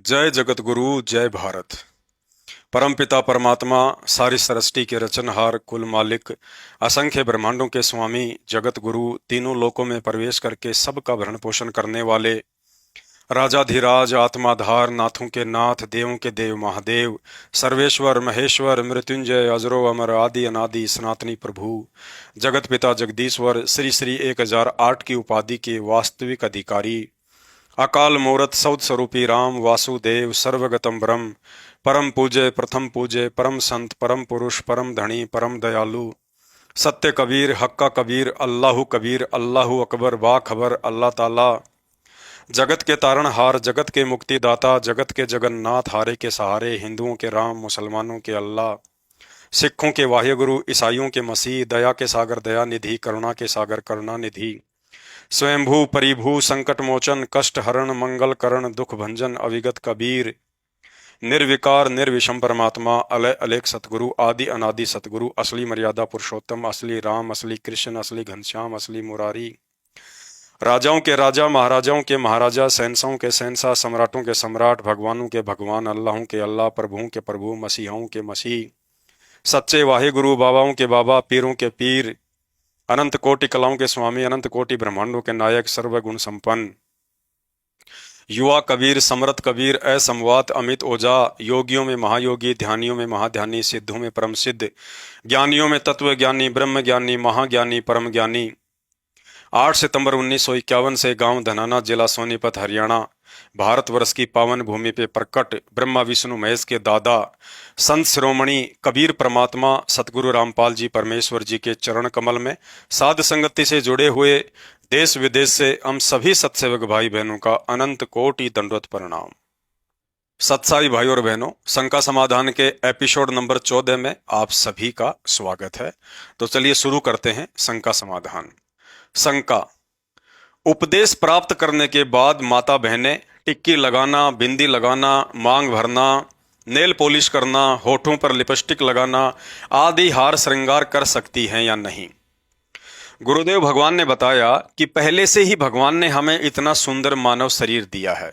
जय जगत गुरु, जय भारत। परमपिता परमात्मा, सारी सृष्टि के रचनहार, कुल मालिक, असंख्य ब्रह्मांडों के स्वामी, जगत गुरु, तीनों लोकों में प्रवेश करके सबका भरण पोषण करने वाले राजाधिराज, आत्माधार, नाथों के नाथ, देवों के देव महादेव, सर्वेश्वर महेश्वर, मृत्युंजय, अजरो अमर, आदि अनादि सनातनी प्रभु, जगत पिता जगदीश्वर, श्री श्री 1008 की उपाधि के वास्तविक अधिकारी, अकाल मूरत सौद स्वरूपी राम वासुदेव, सर्वगतम ब्रह्म, परम पूज्य, प्रथम पूज्य, परम संत, परम पुरुष, परम धनी, परम दयालु, सत्य कबीर, हक्का कबीर, अल्लाहु कबीर, अल्लाहु अकबर, बा खबर, अल्लाह ताला, जगत के तारणहार, जगत के मुक्तिदाता, जगत के जगन्नाथ, हारे के सहारे, हिंदुओं के राम, मुसलमानों के अल्लाह, सिखों के वाह्य ईसाइयों के मसीह, दया के सागर दया निधि, करुणा के सागर करुणा निधि, स्वयंभू परिभू, संकट मोचन, कष्ट हरण, मंगल करण, दुख भंजन, अविगत कबीर, निर्विकार निर्विषम परमात्मा, अलय अलेख सतगुरु, आदि अनादि सतगुरु, असली मर्यादा पुरुषोत्तम, असली राम, असली कृष्ण, असली घनश्याम, असली मुरारी, राजाओं के राजा, महाराजाओं के महाराजा, शहंशाहों के शहंशाह, सम्राटों के सम्राट, भगवानों के भगवान, अल्लाहों के अल्लाह, प्रभुओं के प्रभु, मसीहों के मसीह, सच्चे वाहे गुरु, बाबाओं के बाबा, पीरों के पीर, अनंत कोटि कलाओं के स्वामी, अनंत कोटि ब्रह्मांडों के नायक, सर्वगुण संपन्न, युवा कबीर, समरथ कबीर, असमवात अमित ओझा, योगियों में महायोगी, ध्यानियों में महाध्यानी, सिद्धों में परम सिद्ध, ज्ञानियों में तत्व ज्ञानी, ब्रह्म ज्ञानी, महाज्ञानी, परम ज्ञानी। 8 सितंबर 1951 से गांव धनाना, जिला सोनीपत, हरियाणा, भारतवर्ष की पावन भूमि पे प्रकट ब्रह्मा विष्णु महेश के दादा, संत शिरोमणि कबीर परमात्मा सतगुरु रामपाल जी परमेश्वर जी के चरण कमल में साध संगति से जुड़े हुए देश विदेश से हम सभी सत्सेवक भाई बहनों का अनंत कोटि दंडवत प्रणाम। सत्साई भाई और बहनों, शंका समाधान के एपिसोड नंबर 14 में आप सभी का स्वागत है। तो चलिए शुरू करते हैं शंका समाधान। शंका: उपदेश प्राप्त करने के बाद माता बहनें टिक्की लगाना, बिंदी लगाना, मांग भरना, नेल पॉलिश करना, होठों पर लिपस्टिक लगाना आदि हार श्रृंगार कर सकती हैं या नहीं? गुरुदेव भगवान ने बताया कि पहले से ही भगवान ने हमें इतना सुंदर मानव शरीर दिया है।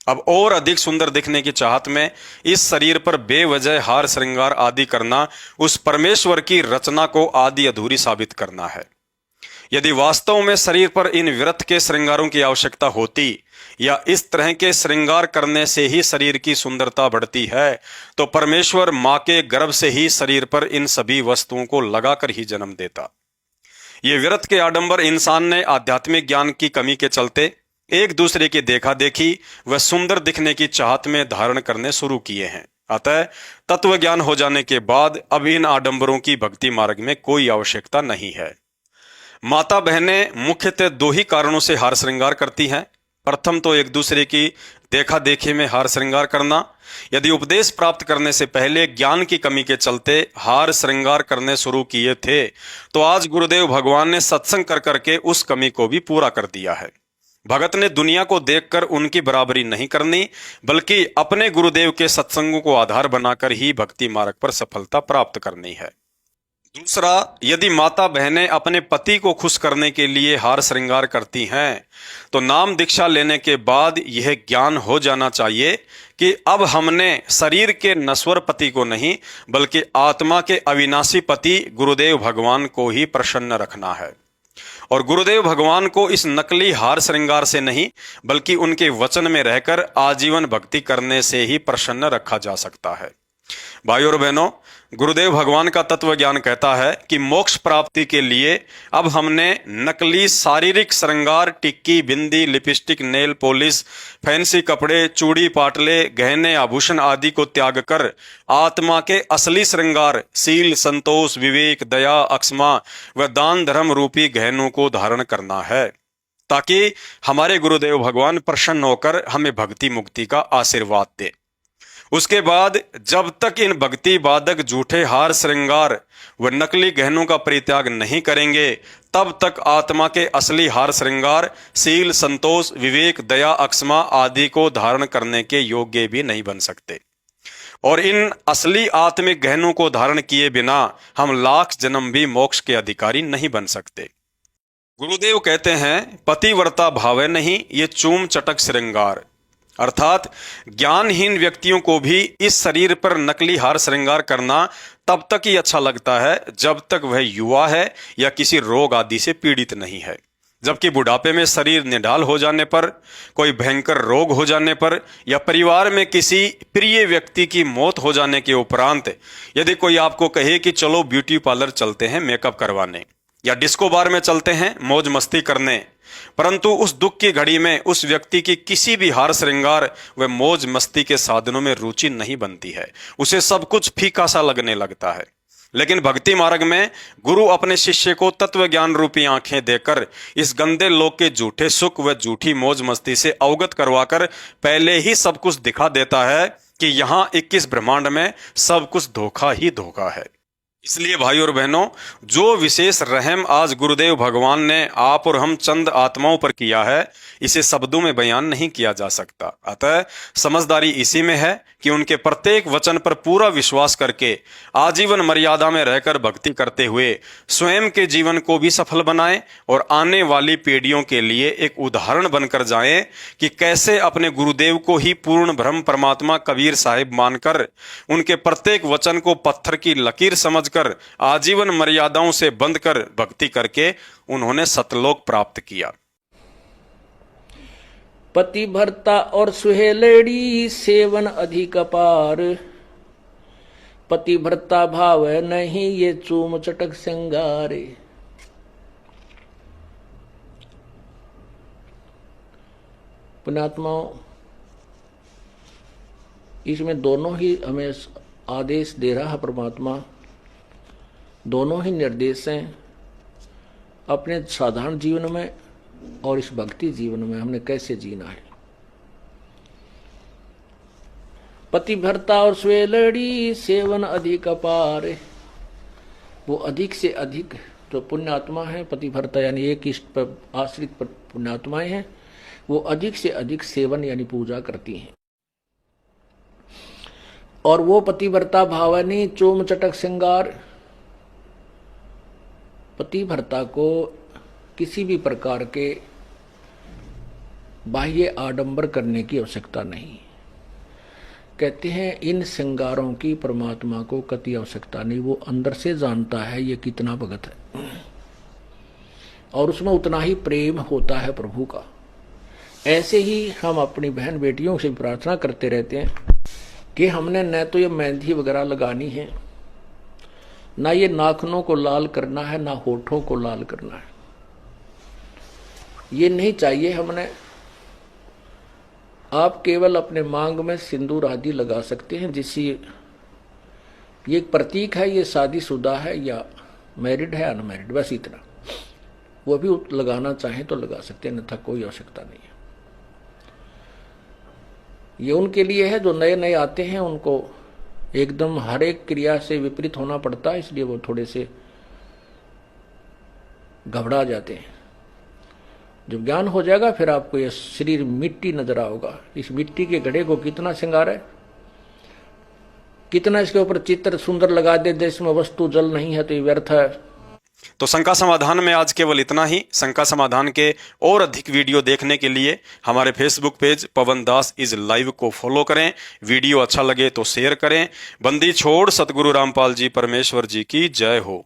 अब और अधिक सुंदर दिखने की चाहत में इस शरीर पर बेवजह हार श्रृंगार आदि करना उस परमेश्वर की रचना को आदि अधूरी साबित करना है। यदि वास्तव में शरीर पर इन व्यर्थ के श्रृंगारों की आवश्यकता होती या इस तरह के श्रृंगार करने से ही शरीर की सुंदरता बढ़ती है, तो परमेश्वर मां के गर्भ से ही शरीर पर इन सभी वस्तुओं को लगाकर ही जन्म देता। ये व्यर्थ के आडंबर इंसान ने आध्यात्मिक ज्ञान की कमी के चलते एक दूसरे की देखा देखी व सुंदर दिखने की चाहत में धारण करने शुरू किए हैं। अतः तत्व ज्ञान हो जाने के बाद अब इन आडंबरों की भक्ति मार्ग में कोई आवश्यकता नहीं है। माता बहनें मुख्यतः दो ही कारणों से हार श्रृंगार करती हैं। प्रथम तो एक दूसरे की देखा देखी में हार श्रृंगार करना। यदि उपदेश प्राप्त करने से पहले ज्ञान की कमी के चलते हार श्रृंगार करने शुरू किए थे, तो आज गुरुदेव भगवान ने सत्संग कर करके उस कमी को भी पूरा कर दिया है। भगत ने दुनिया को देखकर उनकी बराबरी नहीं करनी, बल्कि अपने गुरुदेव के सत्संगों को आधार बनाकर ही भक्ति मार्ग पर सफलता प्राप्त करनी है। दूसरा, यदि माता बहनें अपने पति को खुश करने के लिए हार श्रृंगार करती हैं, तो नाम दीक्षा लेने के बाद यह ज्ञान हो जाना चाहिए कि अब हमने शरीर के नश्वर पति को नहीं, बल्कि आत्मा के अविनाशी पति गुरुदेव भगवान को ही प्रसन्न रखना है। और गुरुदेव भगवान को इस नकली हार श्रृंगार से नहीं, बल्कि उनके वचन में रहकर आजीवन भक्ति करने से ही प्रसन्न रखा जा सकता है। भाई और बहनों, गुरुदेव भगवान का तत्व ज्ञान कहता है कि मोक्ष प्राप्ति के लिए अब हमने नकली शारीरिक श्रृंगार, टिक्की, बिंदी, लिपस्टिक, नेल पॉलिश, फैंसी कपड़े, चूड़ी, पाटले, गहने, आभूषण आदि को त्याग कर आत्मा के असली श्रृंगार शील, संतोष, विवेक, दया, अक्षमा व दान धर्म रूपी गहनों को धारण करना है, ताकि हमारे गुरुदेव भगवान प्रसन्न होकर हमें भक्ति मुक्ति का आशीर्वाद दे। उसके बाद जब तक इन भक्ति बाधक झूठे हार श्रृंगार व नकली गहनों का परित्याग नहीं करेंगे, तब तक आत्मा के असली हार श्रृंगार शील, संतोष, विवेक, दया, अक्षमा आदि को धारण करने के योग्य भी नहीं बन सकते। और इन असली आत्मिक गहनों को धारण किए बिना हम लाख जन्म भी मोक्ष के अधिकारी नहीं बन सकते। गुरुदेव कहते हैं, पतिव्रता भावे नहीं ये चूम चटक श्रृंगार। अर्थात ज्ञानहीन व्यक्तियों को भी इस शरीर पर नकली हार श्रृंगार करना तब तक ही अच्छा लगता है जब तक वह युवा है या किसी रोग आदि से पीड़ित नहीं है। जबकि बुढ़ापे में शरीर निढाल हो जाने पर, कोई भयंकर रोग हो जाने पर या परिवार में किसी प्रिय व्यक्ति की मौत हो जाने के उपरांत यदि कोई आपको कहे कि चलो ब्यूटी पार्लर चलते हैं मेकअप करवाने या डिस्को बार में चलते हैं मौज मस्ती करने, परंतु उस दुख की घड़ी में उस व्यक्ति की किसी भी हार श्रृंगार व मौज मस्ती के साधनों में रुचि नहीं बनती है, उसे सब कुछ फीका सा लगने लगता है। लेकिन भक्ति मार्ग में गुरु अपने शिष्य को तत्व ज्ञान रूपी आंखें देकर इस गंदे लोक के झूठे सुख व झूठी मौज मस्ती से अवगत करवाकर पहले ही सब कुछ दिखा देता है कि यहाँ 21 ब्रह्मांड में सब कुछ धोखा ही धोखा है। इसलिए भाई और बहनों, जो विशेष रहम आज गुरुदेव भगवान ने आप और हम चंद आत्माओं पर किया है, इसे शब्दों में बयान नहीं किया जा सकता। अतः समझदारी इसी में है कि उनके प्रत्येक वचन पर पूरा विश्वास करके आजीवन मर्यादा में रहकर भक्ति करते हुए स्वयं के जीवन को भी सफल बनाएं और आने वाली पीढ़ियों के लिए एक उदाहरण बनकर जाएं कि कैसे अपने गुरुदेव को ही पूर्ण ब्रह्म परमात्मा कबीर साहिब मानकर उनके प्रत्येक वचन को पत्थर की लकीर समझकर आजीवन मर्यादाओं से बंध कर भक्ति करके उन्होंने सतलोक प्राप्त किया। पति भरता और सुहेलड़ी सेवन अधिक अपार, पति भरता भाव नहीं ये चूम चटक सिंगारे। पुण्यात्माओं, इसमें दोनों ही हमें आदेश दे रहा है परमात्मा, दोनों ही निर्देश हैं। अपने साधारण जीवन में और इस भक्ति जीवन में हमने कैसे जीना है। पति भरता और स्वेलड़ी सेवन अधिक अपार, वो अधिक से अधिक जो पुण्यात्मा है, पति भरता यानी एक इष्ट पर आश्रित पुण्यात्माएं हैं, वो अधिक से अधिक सेवन यानी पूजा करती हैं। और वो पति भरता भावनी चोम चटक श्रृंगार, पति भरता को किसी भी प्रकार के बाह्य आडंबर करने की आवश्यकता नहीं। कहते हैं इन श्रृंगारों की परमात्मा को कति आवश्यकता नहीं, वो अंदर से जानता है ये कितना भगत है और उसमें उतना ही प्रेम होता है प्रभु का। ऐसे ही हम अपनी बहन बेटियों से प्रार्थना करते रहते हैं कि हमने न तो ये मेहंदी वगैरह लगानी है, ना ये नाखूनों को लाल करना है, ना होठों को लाल करना है, ये नहीं चाहिए हमने। आप केवल अपने मांग में सिंदूर आदि लगा सकते हैं, जिससे ये एक प्रतीक है ये शादीशुदा है या मैरिड है अनमैरिड, बस इतना। वो भी लगाना चाहें तो लगा सकते हैं, अन्यथा कोई आवश्यकता नहीं है। ये उनके लिए है जो नए नए आते हैं, उनको एकदम हर एक क्रिया से विपरीत होना पड़ता है, इसलिए वो थोड़े से घबरा जाते हैं। जब ज्ञान हो जाएगा फिर आपको ये शरीर मिट्टी नजर आओगा। इस मिट्टी के घड़े को कितना श्रृंगार है, कितना इसके ऊपर चित्र सुंदर लगा दे, देश में वस्तु जल नहीं है तो ये व्यर्थ है। तो शंका समाधान में आज केवल इतना ही। शंका समाधान के और अधिक वीडियो देखने के लिए हमारे Facebook page Pawan Das is live को फॉलो करें। वीडियो अच्छा लगे तो शेयर करें। बंदी छोड़ सतगुरु रामपाल जी परमेश्वर जी की जय हो।